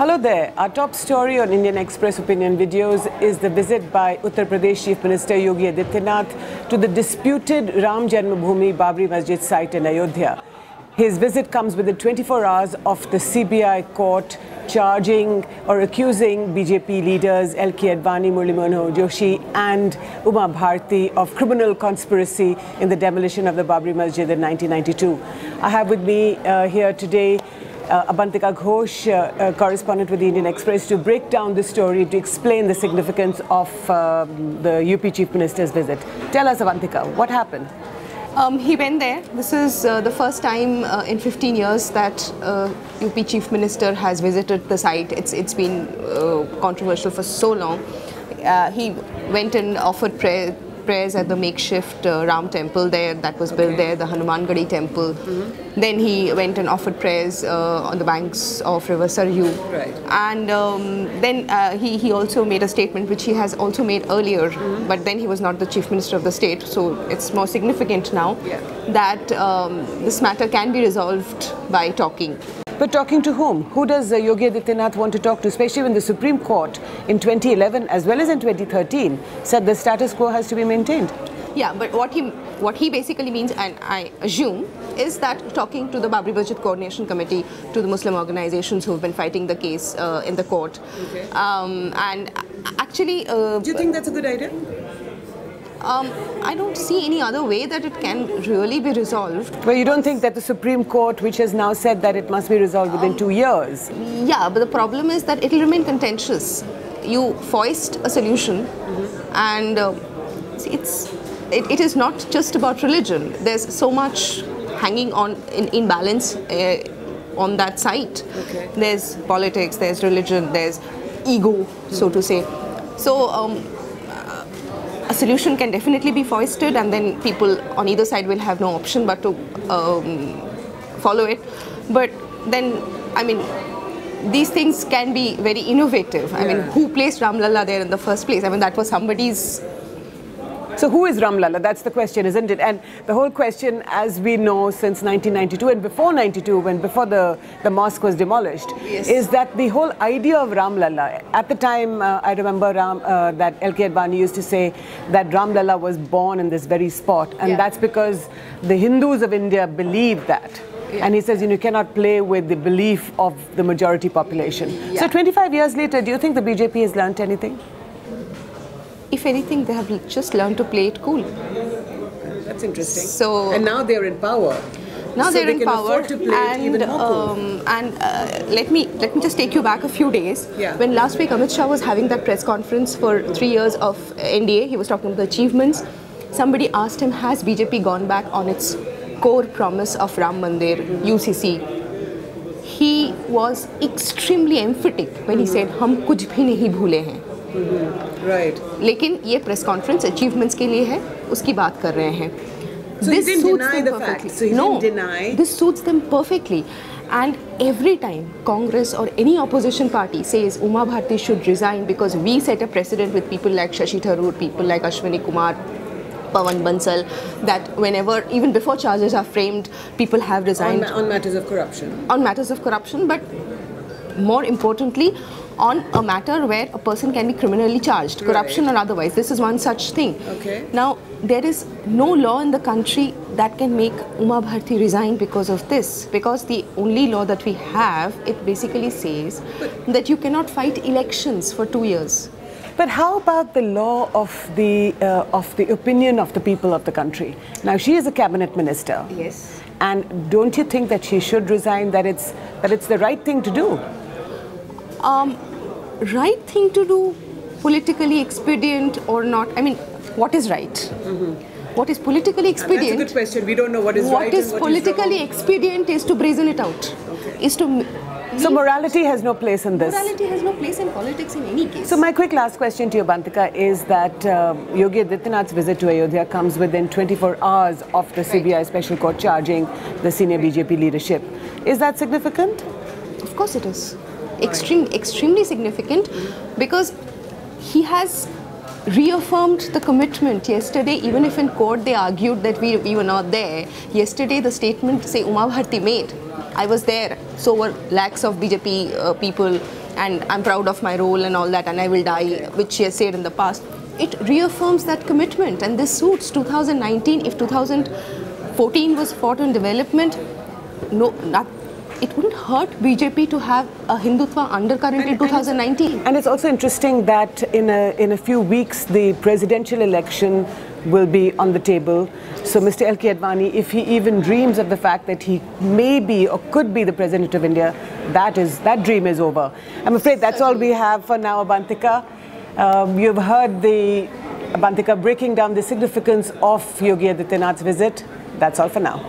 Hello there. Our top story on Indian Express Opinion Videos is the visit by Uttar Pradesh Chief Minister Yogi Adityanath to the disputed Ram Janmabhoomi Babri Masjid site in Ayodhya. His visit comes within 24 hours of the CBI court charging or accusing BJP leaders L K Advani, Murli Manohar Joshi and Uma Bharti of criminal conspiracy in the demolition of the Babri Masjid in 1992. I have with me here today Avantika Ghosh, correspondent with the Indian Express, to break down the story, to explain the significance of the UP Chief Minister's visit. Tell us, Avantika, what happened? He went there. This is the first time in 15 years that UP Chief Minister has visited the site. It's been controversial for so long. He went and offered prayers at the makeshift Ram temple there that was built there, the Hanumangadi temple. Then he went and offered prayers on the banks of River Saryu. Right. And then he also made a statement which he has also made earlier, but then he was not the Chief Minister of the state, so it's more significant now that this matter can be resolved by talking. But talking to whom? Who does Yogi Adityanath want to talk to, especially when the Supreme Court in 2011 as well as in 2013 said the status quo has to be maintained? Yeah, but what he basically means, and I assume, is that talking to the Babri Masjid Coordination Committee, to the Muslim organizations who have been fighting the case in the court. Okay. And actually... do you think that's a good idea? I don't see any other way that it can really be resolved. Well, you don't think that the Supreme Court, which has now said that it must be resolved within 2 years? Yeah, but the problem is that it will remain contentious. You foist a solution and it is not just about religion. There's so much hanging on in balance on that site. Okay. There's politics, there's religion, there's ego, so to say. So a solution can definitely be foisted, and then people on either side will have no option but to follow it. But then, I mean, these things can be very innovative. I mean, who placed Ram Lalla there in the first place? I mean, that was somebody's... So who is Ram Lalla? That's the question, isn't it? And the whole question, as we know, since 1992 and before 92, before the mosque was demolished, is that the whole idea of Ram Lalla, at the time, I remember that L K Advani used to say that Ram Lalla was born in this very spot. And that's because the Hindus of India believe that. And he says, you cannot play with the belief of the majority population. So 25 years later, do you think the BJP has learnt anything? If anything, they have just learned to play it cool. That's interesting. So, and now they're in power. Now they're in power, afford to play it even more cool. Let me just take you back a few days. When last week Amit Shah was having that press conference for 3 years of NDA, he was talking about the achievements. Somebody asked him, has BJP gone back on its core promise of Ram Mandir, UCC? He was extremely emphatic when he said, "हम कुछ भी नहीं भूले हैं." Right. लेकिन ये press conference achievements के लिए है, उसकी बात कर रहे हैं. So he didn't deny the fact. So he didn't deny. This suits them perfectly. And every time Congress or any opposition party says Uma Bharti should resign because we set a precedent with people like Shashi Tharoor, people like Ashwini Kumar, Pawan Bansal, that whenever, even before charges are framed, people have resigned. On matters of corruption. On matters of corruption, but more importantly, on a matter where a person can be criminally charged, corruption or otherwise. This is one such thing. Okay. Now, there is no law in the country that can make Uma Bharti resign because of this. Because the only law that we have, it basically says that you cannot fight elections for 2 years. But how about the law of the opinion of the people of the country? Now, she is a cabinet minister. Yes. And don't you think that she should resign, that it's the right thing to do? Right thing to do, politically expedient or not? I mean, what is right? What is politically expedient? That's a good question. We don't know what is right and what is wrong. What is politically expedient is to brazen it out. Is to... So morality has no place in this? Morality has no place in politics in any case. So my quick last question to you, Avantika, is that Yogi Adityanath's visit to Ayodhya comes within 24 hours of the CBI Special Court charging the senior BJP leadership. Is that significant? Of course it is. Extremely significant, because he has reaffirmed the commitment. Yesterday, even if in court they argued that we were not there, yesterday the statement, say, Uma Bharti made, I was there, so were lakhs of BJP people, and I'm proud of my role and all that, and I will die, which she has said in the past. It reaffirms that commitment, and this suits 2019. If 2014 was fought on development, it wouldn't hurt BJP to have a Hindutva undercurrent in 2019. And it's also interesting that in a few weeks, the presidential election will be on the table. So Mr. L K Advani, if he even dreams of the fact that he may be or could be the President of India, that dream is over. I'm afraid that's all we have for now, Abantika. You've heard Abantika breaking down the significance of Yogi Adityanath's visit. That's all for now.